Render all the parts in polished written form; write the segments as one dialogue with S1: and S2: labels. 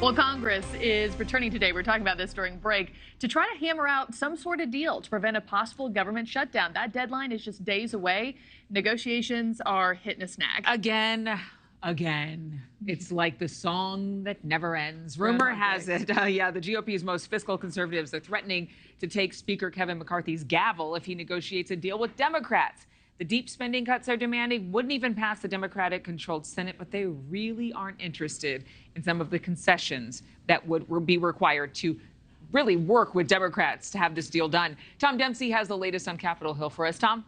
S1: Well, Congress is returning today. We're talking about this during break to try to hammer out some sort of deal to prevent a possible government shutdown. That deadline is just days away. Negotiations are hitting a snag.
S2: Again. It's like the song that never ends. Rumor has it, the GOP's most fiscal conservatives are threatening to take Speaker Kevin McCarthy's gavel if he negotiates a deal with Democrats. The deep spending cuts they're demanding wouldn't even pass the Democratic-controlled Senate, but they really aren't interested in some of the concessions that would be required to really work with Democrats to have this deal done. Tom Dempsey has the latest on Capitol Hill for us. Tom?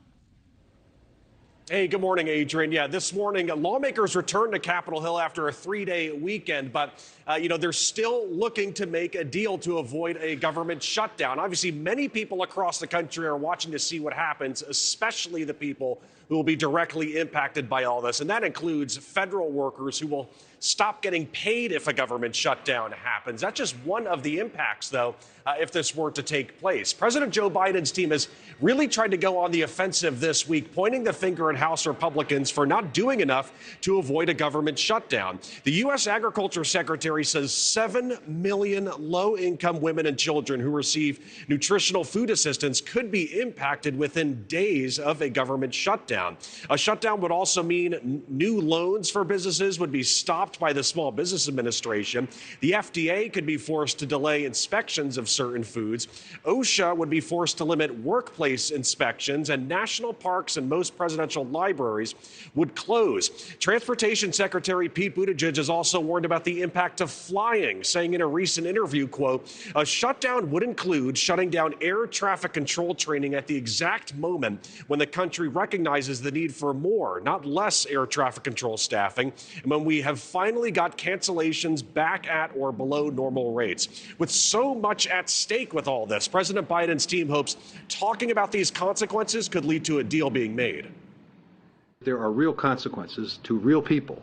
S3: Hey, good morning, Adrienne. Yeah, this morning, lawmakers returned to Capitol Hill after a three-day weekend, but, they're still looking to make a deal to avoid a government shutdown. Obviously, many people across the country are watching to see what happens, especially the people who will be directly impacted by all this. And that includes federal workers who will stop getting paid if a government shutdown happens. That's just one of the impacts, though, if this were to take place. President Joe Biden's team has really tried to go on the offensive this week, pointing the finger at House Republicans for not doing enough to avoid a government shutdown. The U.S. Agriculture Secretary says 7 million low-income women and children who receive nutritional food assistance could be impacted within days of a government shutdown. A shutdown would also mean new loans for businesses would be stopped by the Small Business Administration. The FDA could be forced to delay inspections of certain foods. OSHA would be forced to limit workplace inspections, and national parks and most presidential libraries would close. Transportation Secretary Pete Buttigieg has also warned about the impact of flying, saying in a recent interview, quote, "A shutdown would include shutting down air traffic control training at the exact moment when the country recognizes the need for more, not less air traffic control staffing, and when we have finally got cancellations back at or below normal rates." With so much at stake with all this, President Biden's team hopes talking about these consequences could lead to a deal being made.
S4: There are real consequences to real people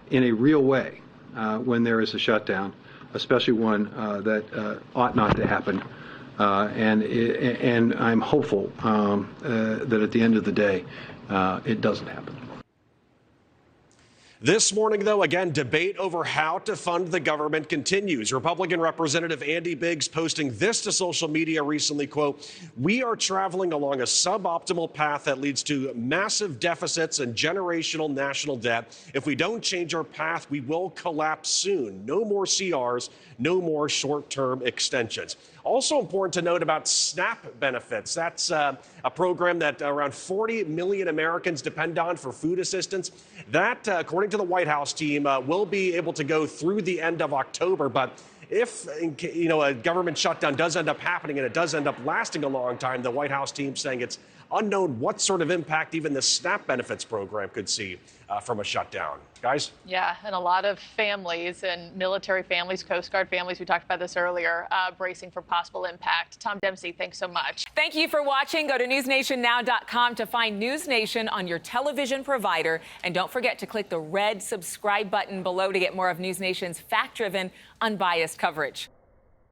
S4: in a real way when there is a shutdown, especially one that ought not to happen. And I'm hopeful that at the end of the day, it doesn't happen.
S3: This morning, though, again, debate over how to fund the government continues. Republican Representative Andy Biggs posting this to social media recently, quote, "We are traveling along a suboptimal path that leads to massive deficits and generational national debt. If we don't change our path, we will collapse soon. No more CRs, no more short-term extensions." Also important to note about SNAP benefits. That's a program that around 40 million Americans depend on for food assistance. That, according to the White House team, will be able to go through the end of October. But if a government shutdown does end up happening and it does end up lasting a long time, the White House team saying it's unknown what sort of impact even the SNAP benefits program could see from a shutdown. Guys?
S1: Yeah, and a lot of families and military families, Coast Guard families, we talked about this earlier, bracing for possible impact. Tom Dempsey, thanks so much.
S2: Thank you for watching. Go to newsnationnow.com to find NewsNation on your television provider. And don't forget to click the red subscribe button below to get more of NewsNation's fact-driven, unbiased coverage.